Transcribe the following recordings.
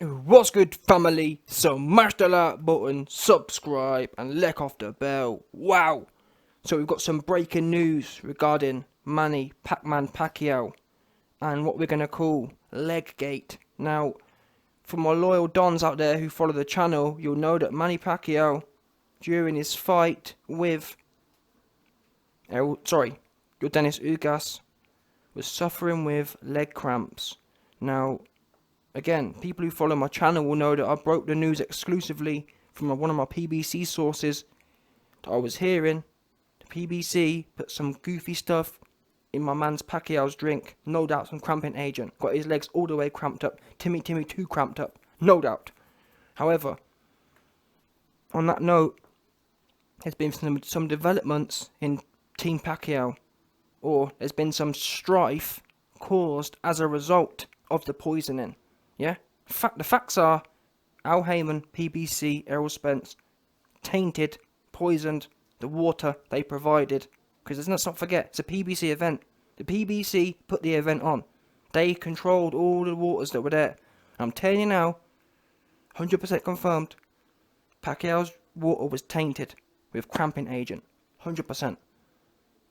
What's good, family? So mash the like button, subscribe, and lick off the bell. Wow! So we've got some breaking news regarding Manny Pacquiao and what we're gonna call Leg-Gate. Now, for my loyal dons out there who follow the channel, you'll know that Manny Pacquiao, during his fight with, your Dennis Ugas, was suffering with leg cramps. Now, again, people who follow my channel will know that I broke the news exclusively from one of my PBC sources that I was hearing. The PBC put some goofy stuff in my man's Pacquiao's drink. No doubt some cramping agent. Got his legs all the way cramped up. Timmy too cramped up. No doubt. However, on that note, there's been some developments in Team Pacquiao. Or there's been some strife caused as a result of the poisoning. Yeah? The facts are, Al Heyman, PBC, Errol Spence, tainted, poisoned the water they provided. Because let's not forget, it's a PBC event. The PBC put the event on. They controlled all the waters that were there. I'm telling you now, 100% confirmed, Pacquiao's water was tainted with cramping agent. 100%.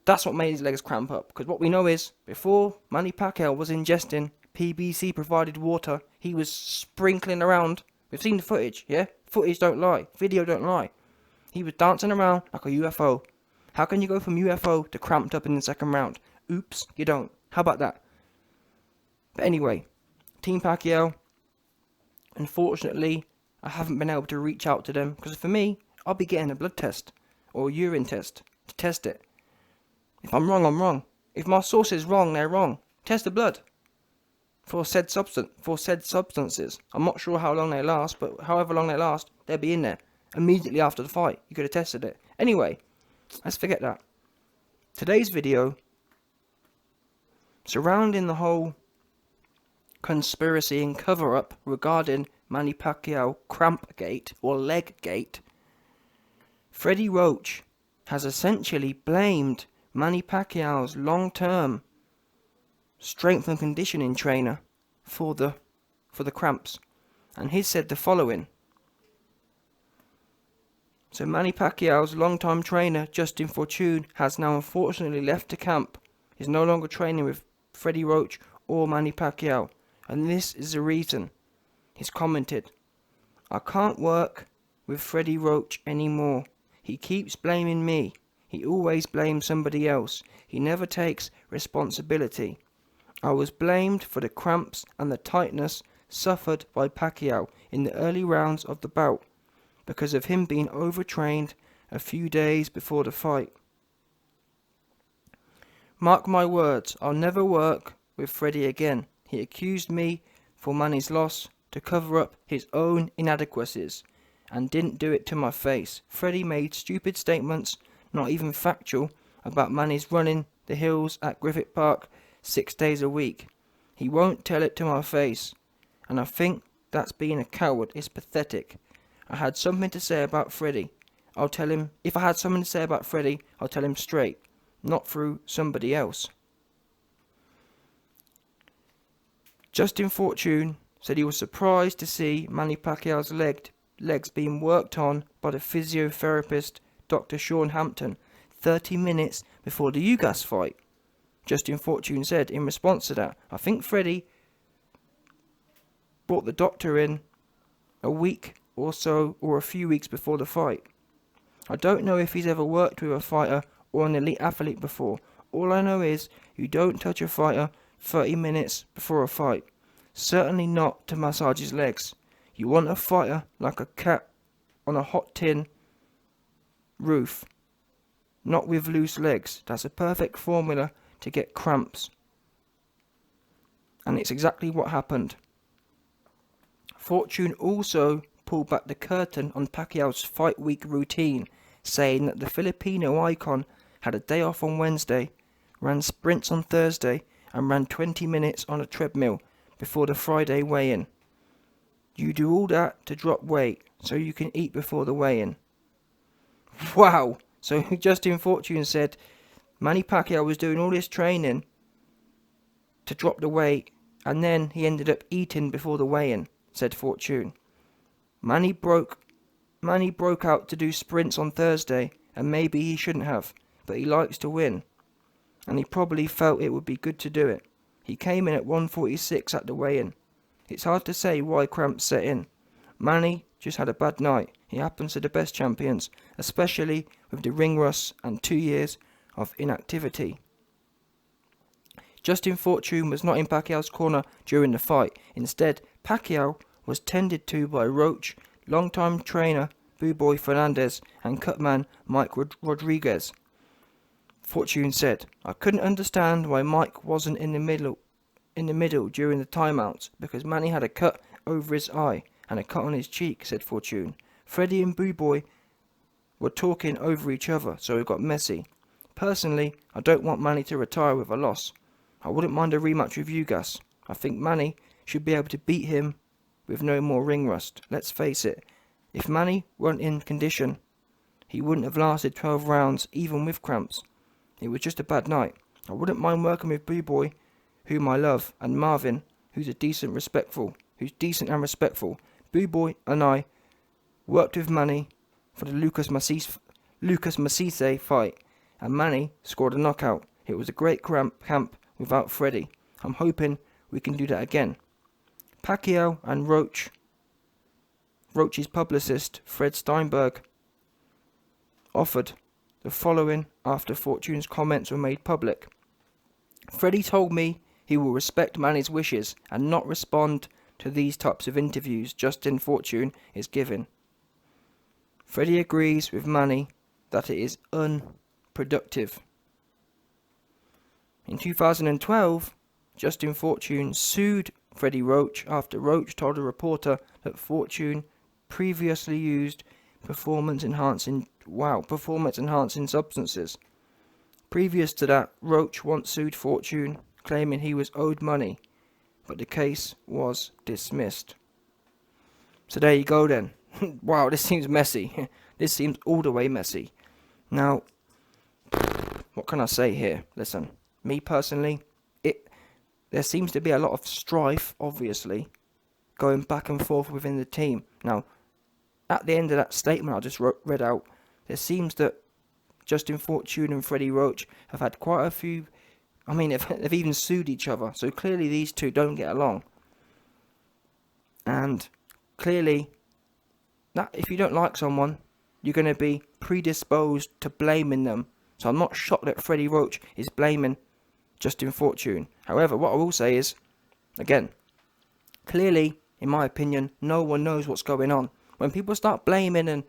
That's what made his legs cramp up. Because what we know is, before Manny Pacquiao was ingesting PBC provided water, he was sprinkling around. We've seen the footage, yeah? Footage don't lie. Video don't lie. He was dancing around like a UFO. How can you go from UFO to cramped up in the second round? Oops, you don't. How about that? But anyway, Team Pacquiao, unfortunately, I haven't been able to reach out to them. Because for me, I'll be getting a blood test or a urine test to test it. If I'm wrong, I'm wrong. If my source is wrong, they're wrong. Test the blood for said substances. I'm not sure how long they last, but however long they last, they'll be in there immediately after the fight. You could have tested it. Anyway, let's forget that. Today's video surrounding the whole conspiracy and cover-up regarding Manny Pacquiao Cramp-Gate or Leg-Gate. Freddie Roach has essentially blamed Manny Pacquiao's long-term strength and conditioning trainer for the cramps, and he said the following. So Manny Pacquiao's long-time trainer Justin Fortune has now unfortunately left the camp. He's no longer training with Freddie Roach or Manny Pacquiao, and this is the reason. He's commented, "I can't work with Freddie Roach anymore. He keeps blaming me. He always blames somebody else. He never takes responsibility. I was blamed for the cramps and the tightness suffered by Pacquiao in the early rounds of the bout because of him being overtrained a few days before the fight. Mark my words, I'll never work with Freddie again. He accused me for Manny's loss to cover up his own inadequacies and didn't do it to my face. Freddie made stupid statements, not even factual, about Manny's running the hills at Griffith Park 6 days a week. He won't tell it to my face, and I think that's being a coward. It's pathetic. I had something to say about Freddie. I'll tell him. If I had something to say about Freddie, I'll tell him straight, not through somebody else." Justin Fortune said he was surprised to see Manny Pacquiao's legs being worked on by the physiotherapist Dr. Sean Hampton 30 minutes before the Ugas fight. Justin Fortune said in response to that, "I think Freddie brought the doctor in a week or so or a few weeks before the fight. I don't know if he's ever worked with a fighter or an elite athlete before. All I know is you don't touch a fighter 30 minutes before a fight. Certainly not to massage his legs. You want a fighter like a cat on a hot tin roof, not with loose legs. That's a perfect formula to get cramps." And it's exactly what happened. Fortune also pulled back the curtain on Pacquiao's fight week routine, saying that the Filipino icon had a day off on Wednesday, ran sprints on Thursday, and ran 20 minutes on a treadmill before the Friday weigh-in. You do all that to drop weight so you can eat before the weigh-in. Wow! So Justin Fortune said Manny Pacquiao was doing all this training to drop the weight, and then he ended up eating before the weigh-in. said Fortune. Manny broke out to do sprints on Thursday, and maybe he shouldn't have, but he likes to win, and he probably felt it would be good to do it. He came in at 146 at the weigh-in. It's hard to say why cramps set in. Manny just had a bad night. He happens to the best champions, especially with the ring rust and 2 years of inactivity. Justin Fortune was not in Pacquiao's corner during the fight. Instead, Pacquiao was tended to by Roach, longtime trainer Boo-Boy Fernandez, and cutman Mike Rodriguez. Fortune said, "I couldn't understand why Mike wasn't in the middle during the timeouts, because Manny had a cut over his eye and a cut on his cheek," said Fortune. Freddie and Boo-Boy were talking over each other, so it got messy. Personally, I don't want Manny to retire with a loss. I wouldn't mind a rematch with you, Gus. I think Manny should be able to beat him with no more ring rust. Let's face it, if Manny weren't in condition, he wouldn't have lasted 12 rounds even with cramps. It was just a bad night. I wouldn't mind working with Boo-Boy, whom I love, and Marvin, who's decent and respectful. Boo-Boy and I worked with Manny for the Lucas Massise fight, and Manny scored a knockout. It was a great camp without Freddie. I'm hoping we can do that again. Pacquiao and Roach's publicist, Fred Steinberg, offered the following after Fortune's comments were made public. Freddie told me he will respect Manny's wishes and not respond to these types of interviews Justin Fortune is giving. Freddie agrees with Manny that it is unproductive. In 2012, Justin Fortune sued Freddie Roach after Roach told a reporter that Fortune previously used performance-enhancing substances. Previous to that, Roach once sued Fortune, claiming he was owed money, but the case was dismissed. So there you go then. Wow, this seems messy. This seems all the way messy. Now, what can I say here? Listen, me personally, there seems to be a lot of strife, obviously, going back and forth within the team. Now, at the end of that statement I just read out, there seems that Justin Fortune and Freddie Roach have had quite a few, they've even sued each other, so clearly these two don't get along. And clearly, that if you don't like someone, you're going to be predisposed to blaming them. So I'm not shocked that Freddie Roach is blaming Justin Fortune. However, what I will say is, again, clearly, in my opinion, no one knows what's going on. When people start blaming and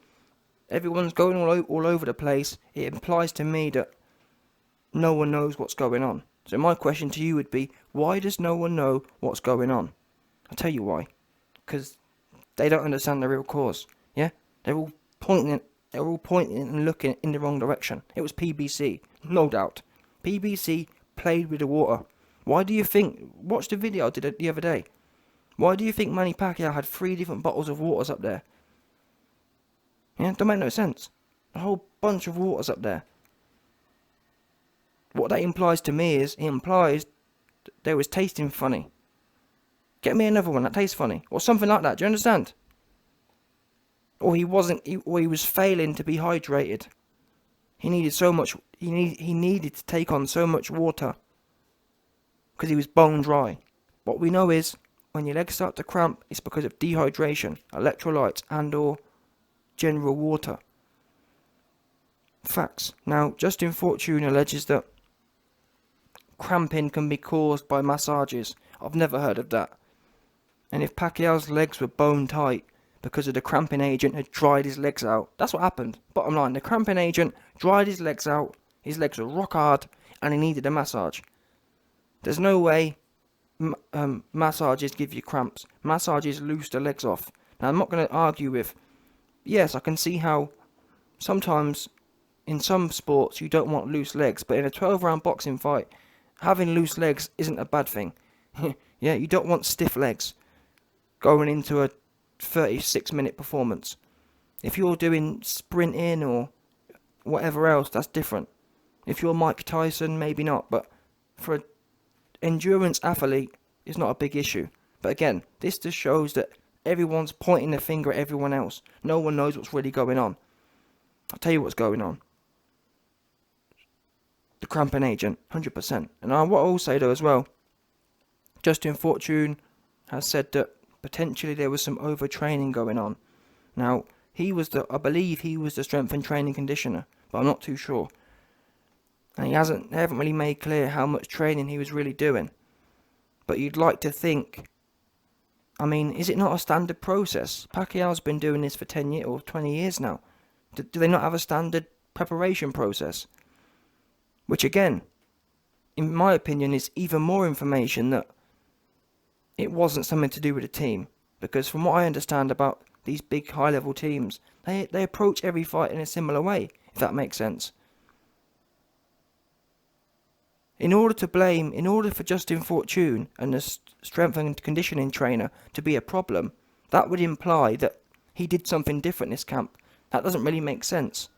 everyone's going all over the place, it implies to me that no one knows what's going on. So my question to you would be, why does no one know what's going on? I'll tell you why. Because they don't understand the real cause. Yeah? They're all pointing and looking in the wrong direction. It was PBC, no doubt. PBC played with the water. Why do you think, watch the video I did the other day. Why do you think Manny Pacquiao had 3 different bottles of waters up there? Yeah, don't make no sense. A whole bunch of waters up there. What that implies to me is, it implies they was tasting funny. Get me another one that tastes funny, or something like that. Do you understand? Or he was failing to be hydrated. He needed so much. He needed to take on so much water because he was bone dry. What we know is, when your legs start to cramp, it's because of dehydration, electrolytes, and/or general water. Facts. Now, Justin Fortune alleges that cramping can be caused by massages. I've never heard of that. And if Pacquiao's legs were bone tight because of the cramping agent had dried his legs out, that's what happened. Bottom line, the cramping agent dried his legs out, his legs were rock hard, and he needed a massage. There's no way massages give you cramps. Massages loose the legs off. Now, I'm not going to argue with, yes, I can see how sometimes in some sports you don't want loose legs, but in a 12-round boxing fight, having loose legs isn't a bad thing. Yeah, you don't want stiff legs going into a 36-minute performance. If you're doing sprinting or whatever else, that's different. If you're Mike Tyson, maybe not, but for an endurance athlete, it's not a big issue. But again, this just shows that Everyone's pointing the finger at everyone else. No one knows what's really going on. I'll tell you what's going on. The cramping agent, 100%. And what I'll say though as well, Justin Fortune has said that potentially there was some overtraining going on. Now, I believe he was the strength and training conditioner, but I'm not too sure. And they haven't really made clear how much training he was really doing. But you'd like to think, I mean, is it not a standard process? Pacquiao's been doing this for 10 years or 20 years now. Do they not have a standard preparation process? Which again, in my opinion, is even more information that it wasn't something to do with the team. Because from what I understand about these big high-level teams, they approach every fight in a similar way, if that makes sense. In order for Justin Fortune and the strength and conditioning trainer to be a problem, that would imply that he did something different this camp. That doesn't really make sense.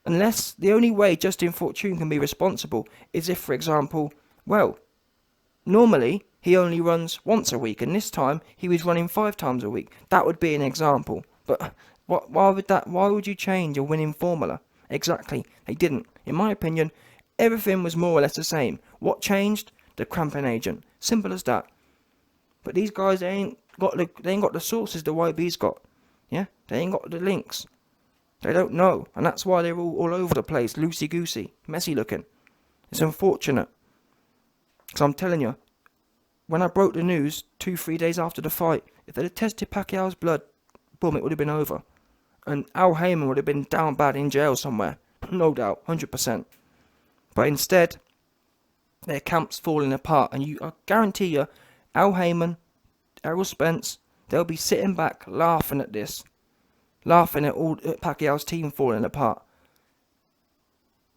Unless the only way Justin Fortune can be responsible is if, for example, well, normally he only runs once a week, and this time he was running 5 times a week. That would be an example. But why would you change a winning formula? Exactly, they didn't. In my opinion, everything was more or less the same. What changed? The cramping agent. Simple as that. But these guys, they ain't got the sources the YB's got. Yeah, they ain't got the links. They don't know, and that's why they're all over the place, loosey-goosey, messy looking. It's unfortunate. Because I'm telling you, when I broke the news 2-3 days after the fight, if they'd have tested Pacquiao's blood, boom, it would have been over. And Al Heyman would have been down bad in jail somewhere. No doubt, 100%. But instead, their camp's falling apart, and I guarantee you, Al Heyman, Errol Spence, they'll be sitting back laughing at this. Laughing at Pacquiao's team falling apart.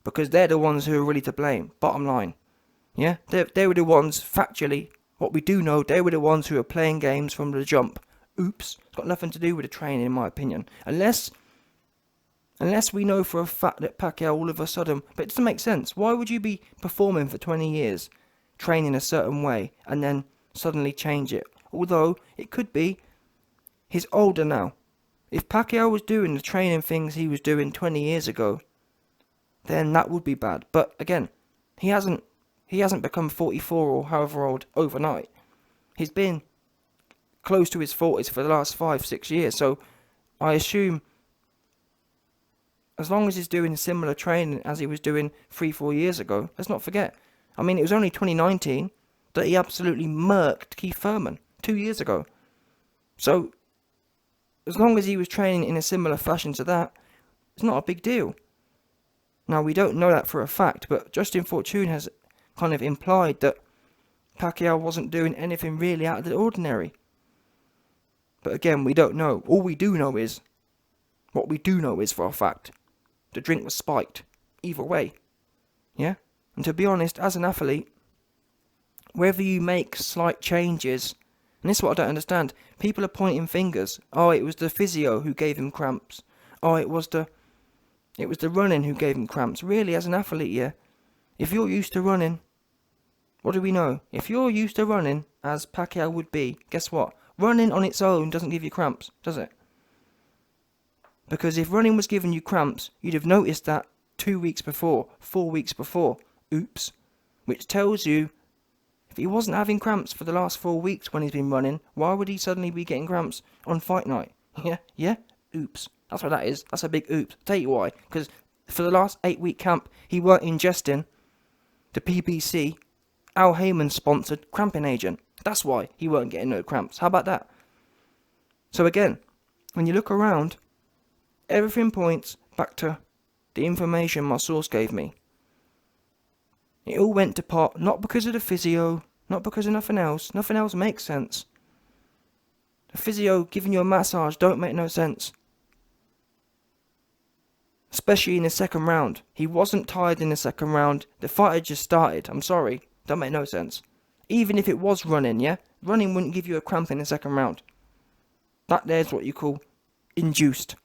Because they're the ones who are really to blame, bottom line. Yeah, they were the ones, factually, what we do know, they were the ones who are playing games from the jump. Oops, it's got nothing to do with the training in my opinion. Unless we know for a fact that Pacquiao all of a sudden, but it doesn't make sense. Why would you be performing for 20 years, training a certain way, and then suddenly change it? Although, it could be, he's older now. If Pacquiao was doing the training things he was doing 20 years ago, then that would be bad. But again, he hasn't become 44 or however old overnight. He's been close to his 40s for the last 5-6 years. So I assume as long as he's doing similar training as he was doing 3-4 years ago, let's not forget. I mean, it was only 2019 that he absolutely murked Keith Thurman 2 years ago. So as long as he was training in a similar fashion to that, it's not a big deal. Now, we don't know that for a fact, but Justin Fortune has kind of implied that Pacquiao wasn't doing anything really out of the ordinary. But again, we don't know. All we do know is, what we do know is for a fact, the drink was spiked. Either way. Yeah? And to be honest, as an athlete, whether you make slight changes, and this is what I don't understand. People are pointing fingers. Oh, it was the physio who gave him cramps. Oh, it was the running who gave him cramps. Really, as an athlete, yeah. If you're used to running, what do we know? If you're used to running, as Pacquiao would be, guess what? Running on its own doesn't give you cramps, does it? Because if running was giving you cramps, you'd have noticed that 2 weeks before, 4 weeks before. Oops. Which tells you, if he wasn't having cramps for the last 4 weeks when he's been running, why would he suddenly be getting cramps on fight night? Yeah? Oops. That's what that is. That's a big oops. I'll tell you why. Because for the last 8-week camp, he weren't ingesting the PBC, Al Heyman sponsored cramping agent. That's why he weren't getting no cramps. How about that? So again, when you look around, everything points back to the information my source gave me. It all went to pot, not because of the physio, not because of nothing else. Nothing else makes sense. The physio giving you a massage don't make no sense. Especially in the second round. He wasn't tired in the second round. The fight had just started. I'm sorry. Don't make no sense. Even if it was running, yeah? Running wouldn't give you a cramp in the second round. That there's what you call induced.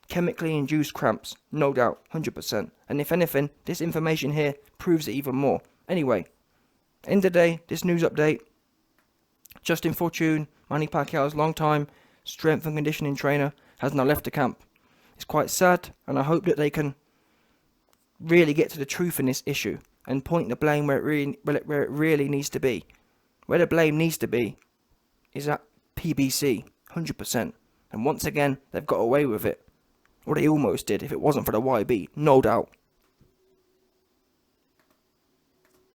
Chemically induced cramps. No doubt. 100%. And if anything, this information here proves it even more. Anyway, end of the day, this news update. Justin Fortune Manny Pacquiao's long-time strength and conditioning trainer, has now left the camp. It's quite sad, and I hope that they can really get to the truth in this issue and point the blame where it really needs to be. Where the blame needs to be is at PBC, 100%. And once again, they've got away with it. Or they almost did, if it wasn't for the YB, no doubt.